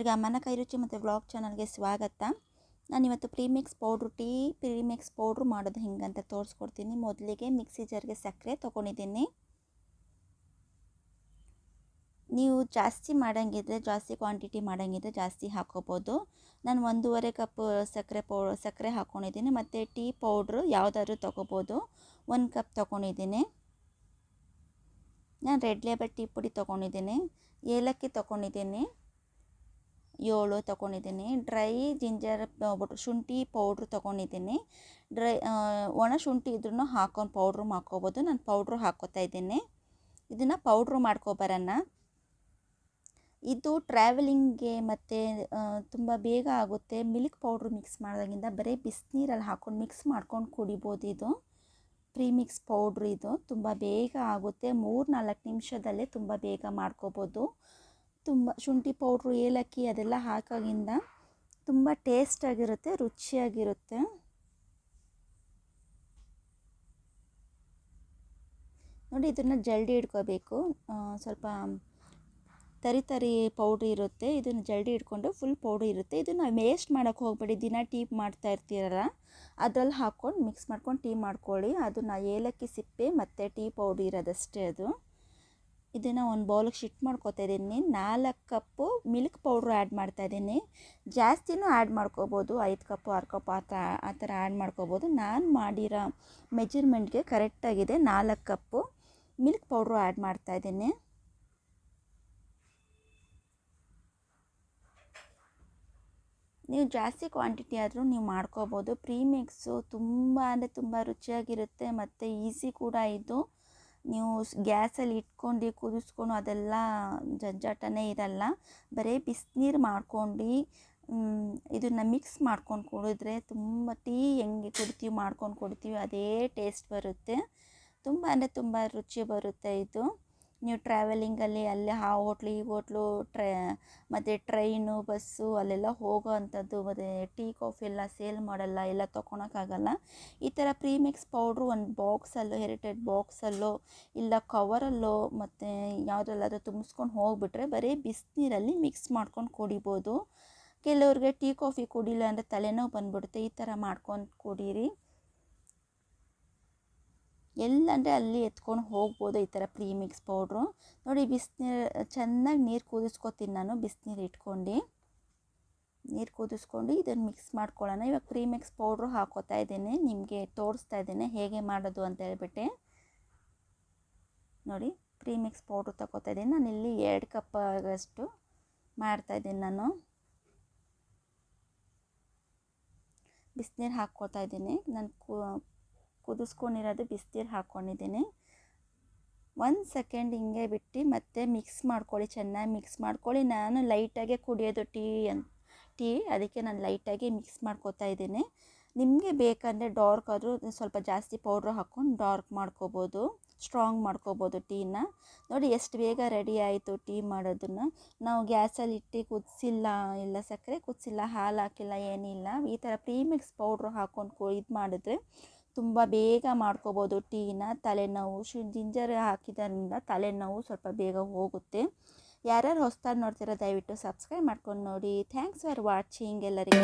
ಎಲ್ಲರಿಗೂ ಅಮ್ಮನ ಕೈ ರುಚಿ ಮತ್ತು ವ್ಲಾಗ್ ಚಾನಲ್ಗೆ ಸ್ವಾಗತ. ನಾನಿವತ್ತು ಪ್ರೀಮಿಕ್ಸ್ ಪೌಡ್ರು ಮಾಡೋದು ಹಿಂಗಂತ ತೋರಿಸ್ಕೊಡ್ತೀನಿ. ಮೊದಲಿಗೆ ಮಿಕ್ಸಿ ಜಾರ್ಗೆ ಸಕ್ಕರೆ ತೊಗೊಂಡಿದ್ದೀನಿ. ನೀವು ಜಾಸ್ತಿ ಮಾಡೋಂಗಿದ್ರೆ, ಜಾಸ್ತಿ ಕ್ವಾಂಟಿಟಿ ಮಾಡೋಂಗಿದ್ರೆ ಜಾಸ್ತಿ ಹಾಕೋಬೋದು. ನಾನು 1.5 ಕಪ್ ಸಕ್ಕರೆ ಹಾಕ್ಕೊಂಡಿದ್ದೀನಿ. ಮತ್ತು ಟೀ ಪೌಡ್ರು ಯಾವುದಾದ್ರೂ ತೊಗೋಬೋದು. 1 ಕಪ್ ತೊಗೊಂಡಿದ್ದೀನಿ. ನಾನು ರೆಡ್ ಲೇಬಲ್ ಟೀ ಪುಡಿ ತೊಗೊಂಡಿದ್ದೀನಿ. ಏಲಕ್ಕಿ ತೊಗೊಂಡಿದ್ದೀನಿ 7 ತೊಗೊಂಡಿದ್ದೀನಿ. ಡ್ರೈ ಜಿಂಜರ್ ಶುಂಠಿ ಪೌಡ್ರು ತೊಗೊಂಡಿದ್ದೀನಿ. ಒಣ ಶುಂಠಿ ಇದ್ರೂ ಪೌಡ್ರು ಮಾಡ್ಕೋಬೋದು. ನಾನು ಪೌಡ್ರು ಹಾಕ್ಕೋತಾ ಇದ್ದೀನಿ. ಇದನ್ನು ಪೌಡ್ರು ಮಾಡ್ಕೊಬರೋಣ. ಇದು ಟ್ರಾವೆಲಿಂಗ್ಗೆ ಮತ್ತು ತುಂಬ ಬೇಗ ಆಗುತ್ತೆ. ಮಿಲ್ಕ್ ಪೌಡ್ರು ಮಿಕ್ಸ್ ಮಾಡೋದಾಗಿಂದ ಬರೀ ಬಿಸಿನೀರಲ್ಲಿ ಹಾಕ್ಕೊಂಡು ಮಿಕ್ಸ್ ಮಾಡ್ಕೊಂಡು ಕುಡಿಬೋದು. ಇದು ಪ್ರೀಮಿಕ್ಸ್ ಪೌಡ್ರು ಇದು ತುಂಬ ಬೇಗ ಆಗುತ್ತೆ. 3-4 ನಿಮಿಷದಲ್ಲೇ ತುಂಬ ಬೇಗ ಮಾಡ್ಕೋಬೋದು. ತುಂಬ ಶುಂಠಿ ಪೌಡ್ರು ಏಲಕ್ಕಿ ಅದೆಲ್ಲ ಹಾಕೋದ್ರಿಂದ ತುಂಬ ಟೇಸ್ಟಾಗಿರುತ್ತೆ, ರುಚಿಯಾಗಿರುತ್ತೆ. ನೋಡಿ, ಇದನ್ನು ಜಲ್ದಿ ಇಟ್ಕೋಬೇಕು. ಸ್ವಲ್ಪ ತರಿ ಪೌಡ್ರ್ ಇರುತ್ತೆ. ಇದನ್ನು ಜಲ್ದಿ ಇಟ್ಕೊಂಡು ಫುಲ್ ಪೌಡ್ರ್ ಇರುತ್ತೆ. ಇದನ್ನು ವೇಸ್ಟ್ ಮಾಡೋಕ್ಕೆ ಹೋಗಬೇಡಿ. ದಿನ ಟೀ ಮಾಡ್ತಾ ಇರ್ತೀರಲ್ಲ, ಅದರಲ್ಲಿ ಹಾಕ್ಕೊಂಡು ಮಿಕ್ಸ್ ಮಾಡ್ಕೊಂಡು ಟೀ ಮಾಡ್ಕೊಳ್ಳಿ. ಅದನ್ನು ಏಲಕ್ಕಿ ಸಿಪ್ಪೆ ಮತ್ತು ಟೀ ಪೌಡ್ರ್ ಇರೋದಷ್ಟೇ ಅದು. ಇದನ್ನು ಒಂದು ಬೌಲಿಗೆ ಶಿಫ್ಟ್ ಮಾಡ್ಕೋತಾ ಇದ್ದೀನಿ. 4 ಕಪ್ಪು ಮಿಲ್ಕ್ ಪೌಡ್ರು ಆ್ಯಡ್ ಮಾಡ್ತಾಯಿದ್ದೀನಿ. ಜಾಸ್ತಿನೂ ಆ್ಯಡ್ ಮಾಡ್ಕೋಬೋದು. 5 ಕಪ್ಪು 6 ಕಪ್ ಆ ಥರ ಆ್ಯಡ್ ಮಾಡ್ಕೋಬೋದು. ನಾನು ಮಾಡಿರೋ ಮೆಜರ್ಮೆಂಟ್ಗೆ ಕರೆಕ್ಟಾಗಿದೆ. 4 ಕಪ್ಪು ಮಿಲ್ಕ್ ಪೌಡ್ರು ಆ್ಯಡ್ ಮಾಡ್ತಾಯಿದ್ದೀನಿ. ನೀವು ಜಾಸ್ತಿ ಕ್ವಾಂಟಿಟಿ ಆದರೂ ನೀವು ಮಾಡ್ಕೋಬೋದು. ಪ್ರೀಮಿಕ್ಸು ತುಂಬ ಅಂದರೆ ತುಂಬ ರುಚಿಯಾಗಿರುತ್ತೆ ಮತ್ತು ಈಸಿ ಕೂಡ. ಇದು ನೀವು ಗ್ಯಾಸಲ್ಲಿ ಇಟ್ಕೊಂಡು ಕುದಿಸ್ಕೊಂಡು ಅದೆಲ್ಲ ಜಂಜಾಟನೇ ಇರಲ್ಲ. ಬರೀ ಬಿಸಿನೀರು ಮಾಡ್ಕೊಂಡು ಇದನ್ನು ಮಿಕ್ಸ್ ಮಾಡ್ಕೊಂಡು ಕುಡಿದ್ರೆ ತುಂಬ ಟೀ ಹೆಂಗೆ ಮಾಡ್ಕೊಂಡು ಕುಡಿತೀವಿ ಅದೇ ಟೇಸ್ಟ್ ಬರುತ್ತೆ. ತುಂಬ ಅಂದರೆ ತುಂಬ ರುಚಿ ಬರುತ್ತೆ ಇದು. ನೀವು ಟ್ರಾವೆಲಿಂಗಲ್ಲಿ ಅಲ್ಲಿ ಆ ಹೋಟ್ಲು ಈ ಹೋಟ್ಲು ಮತ್ತು ಟ್ರೈನು ಬಸ್ಸು ಅಲ್ಲೆಲ್ಲ ಹೋಗೋ ಅಂಥದ್ದು ಮತ್ತು ಟೀ ಕಾಫಿ ಎಲ್ಲ ಸೇಲ್ ಮಾಡಲ್ಲ, ಎಲ್ಲ ತೊಗೊಳಕ್ಕಾಗಲ್ಲ. ಈ ಥರ ಪ್ರೀಮಿಕ್ಸ್ ಪೌಡ್ರು ಒಂದು ಬಾಕ್ಸಲ್ಲೋ ಹೆರಿಟೇಜ್ ಬಾಕ್ಸಲ್ಲೋ ಇಲ್ಲ ಕವರಲ್ಲೋ ಮತ್ತು ಯಾವುದ್ರಲ್ಲಾದ್ರೂ ತುಂಬಿಸ್ಕೊಂಡು ಹೋಗಿಬಿಟ್ರೆ ಬರೀ ಬಿಸಿನೀರಲ್ಲಿ ಮಿಕ್ಸ್ ಮಾಡ್ಕೊಂಡು ಕುಡಿಬೋದು. ಕೆಲವ್ರಿಗೆ ಟೀ ಕಾಫಿ ಕುಡಿಲ್ಲ ಅಂದರೆ ತಲೆನೋವು ಬಂದ್ಬಿಡುತ್ತೆ. ಈ ಥರ ಮಾಡ್ಕೊಂಡು ಕುಡೀರಿ. ಎಲ್ಲಂದರೆ ಅಲ್ಲಿ ಎತ್ಕೊಂಡು ಹೋಗ್ಬೋದು ಈ ಥರ ಪ್ರೀಮಿಕ್ಸ್ ಪೌಡ್ರು. ನೋಡಿ, ಬಿಸಿನೀರು ಚೆನ್ನಾಗಿ ನೀರು ಕುದಿಸ್ಕೊತೀನಿ ನಾನು. ಬಿಸಿನೀರು ಇಟ್ಕೊಂಡು ನೀರು ಕುದಿಸ್ಕೊಂಡು ಇದನ್ನು ಮಿಕ್ಸ್ ಮಾಡ್ಕೊಳ್ಳೋಣ. ಇವಾಗ ಪ್ರೀಮಿಕ್ಸ್ ಪೌಡ್ರು ಹಾಕೋತಾ ಇದ್ದೀನಿ. ನಿಮಗೆ ತೋರಿಸ್ತಾ ಇದ್ದೀನಿ ಹೇಗೆ ಮಾಡೋದು ಅಂತ ಹೇಳ್ಬಿಟ್ಟು. ನೋಡಿ, ಪ್ರೀಮಿಕ್ಸ್ ಪೌಡ್ರು ತಗೋತಾ ಇದ್ದೀನಿ. ನಾನು ಇಲ್ಲಿ 2 ಕಪ್ ಆಗಷ್ಟು ಮಾಡ್ತಾಯಿದ್ದೀನಿ. ನಾನು ಬಿಸಿನೀರು ಹಾಕ್ಕೋತಾ ಇದ್ದೀನಿ. ನಾನು ಕುದಿಸ್ಕೊಂಡಿರೋದು ಬಿಸಿನೀರು ಹಾಕ್ಕೊಂಡಿದ್ದೀನಿ. 1 ಸೆಕೆಂಡ್ ಹಿಂಗೆ ಬಿಟ್ಟು ಮತ್ತೆ ಮಿಕ್ಸ್ ಮಾಡ್ಕೊಳ್ಳಿ, ಚೆನ್ನಾಗಿ ಮಿಕ್ಸ್ ಮಾಡ್ಕೊಳ್ಳಿ. ನಾನು ಲೈಟಾಗೆ ಕುಡಿಯೋದು ಟೀ ಅದಕ್ಕೆ ನಾನು ಲೈಟಾಗಿ ಮಿಕ್ಸ್ ಮಾಡ್ಕೋತಾ ಇದ್ದೀನಿ. ನಿಮಗೆ ಬೇಕಂದರೆ ಡಾರ್ಕ್ ಆದರೂ ಸ್ವಲ್ಪ ಜಾಸ್ತಿ ಪೌಡ್ರು ಹಾಕ್ಕೊಂಡು ಡಾರ್ಕ್ ಮಾಡ್ಕೋಬೋದು, ಸ್ಟ್ರಾಂಗ್ ಮಾಡ್ಕೋಬೋದು ಟೀನ. ನೋಡಿ ಎಷ್ಟು ಬೇಗ ರೆಡಿ ಆಯಿತು ಟೀ ಮಾಡೋದನ್ನು. ನಾವು ಗ್ಯಾಸಲ್ಲಿ ಇಟ್ಟು ಕುದಿಸಿಲ್ಲ, ಇಲ್ಲ ಸಕ್ಕರೆ ಕುದಿಸಿಲ್ಲ, ಹಾಲು ಹಾಕಿಲ್ಲ, ಏನಿಲ್ಲ. ಈ ಥರ ಪ್ರೀಮಿಕ್ಸ್ ಪೌಡ್ರು ಹಾಕ್ಕೊಂಡು ಇದು ಮಾಡಿದ್ರೆ ತುಂಬ ಬೇಗ ಮಾಡ್ಕೋಬೋದು ಟೀನ. ತಲೆನೋವು ಜಿಂಜರ್ ಹಾಕಿದ್ರಿಂದ ತಲೆನೋವು ಸ್ವಲ್ಪ ಬೇಗ ಹೋಗುತ್ತೆ. ಯಾರ್ಯಾರು ಹೊಸದಾಗಿ ನೋಡ್ತೀರೋ ದಯವಿಟ್ಟು ಸಬ್ಸ್ಕ್ರೈಬ್ ಮಾಡ್ಕೊಂಡು ನೋಡಿ. ಥ್ಯಾಂಕ್ಸ್ ಫಾರ್ ವಾಚಿಂಗ್ ಎಲ್ಲರಿಗೂ.